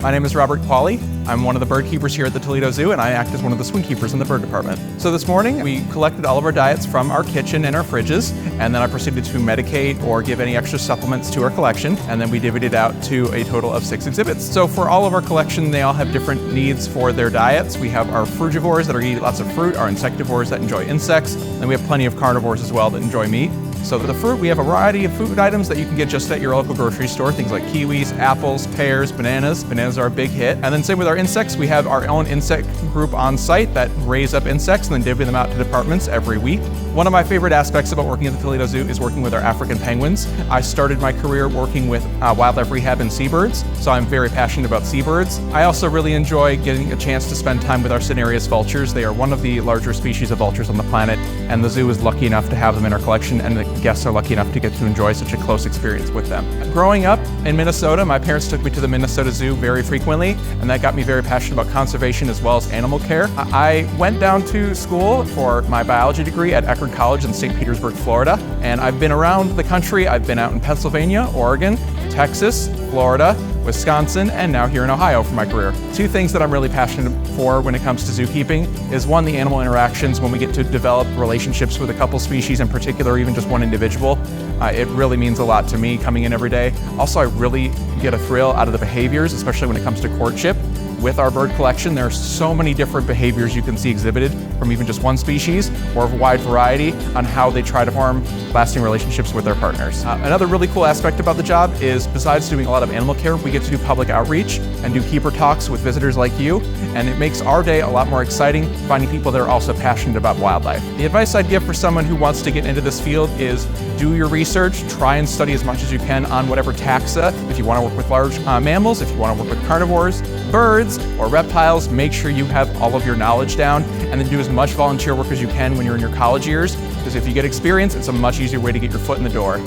My name is Robert Qualley. I'm one of the bird keepers here at the Toledo Zoo, and I act as one of the swing keepers in the bird department. So this morning, we collected all of our diets from our kitchen and our fridges, and then I proceeded to medicate or give any extra supplements to our collection, and then we divvied it out to a total of 6 exhibits. So for all of our collection, they all have different needs for their diets. We have our frugivores that are eating lots of fruit, our insectivores that enjoy insects, and we have plenty of carnivores as well that enjoy meat. So for the fruit, we have a variety of food items that you can get just at your local grocery store, things like kiwis, apples, pears, bananas. Bananas are a big hit. And then same with our insects, we have our own insect group on site that raise up insects and then divvy them out to departments every week. One of my favorite aspects about working at the Toledo Zoo is working with our African penguins. I started my career working with wildlife rehab and seabirds, so I'm very passionate about seabirds. I also really enjoy getting a chance to spend time with our Cinereus vultures. They are one of the larger species of vultures on the planet, and the zoo is lucky enough to have them in our collection, and the guests are lucky enough to get to enjoy such a close experience with them. Growing up in Minnesota, my parents took me to the Minnesota Zoo very frequently, and that got me very passionate about conservation as well as animal care. I went down to school for my biology degree at Eckerd College in St. Petersburg, Florida, and I've been around the country. I've been out in Pennsylvania, Oregon, Texas, Florida, Wisconsin, and now here in Ohio for my career. 2 things that I'm really passionate for when it comes to zookeeping is, one, the animal interactions when we get to develop relationships with a couple species in particular, or even just one individual. It really means a lot to me coming in every day. Also, I really get a thrill out of the behaviors, especially when it comes to courtship. With our bird collection, there are so many different behaviors you can see exhibited from even just one species, or a wide variety on how they try to form lasting relationships with their partners. Another really cool aspect about the job is, besides doing a lot of animal care, we get to do public outreach and do keeper talks with visitors like you, and it makes our day a lot more exciting, finding people that are also passionate about wildlife. The advice I'd give for someone who wants to get into this field is do your research, try and study as much as you can on whatever taxa. If you want to work with large mammals, if you want to work with carnivores, birds, or reptiles, make sure you have all of your knowledge down, and then do as much volunteer work as you can when you're in your college years, because if you get experience, it's a much easier way to get your foot in the door.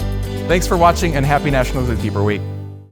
Thanks for watching, and happy National Zookeeper Week.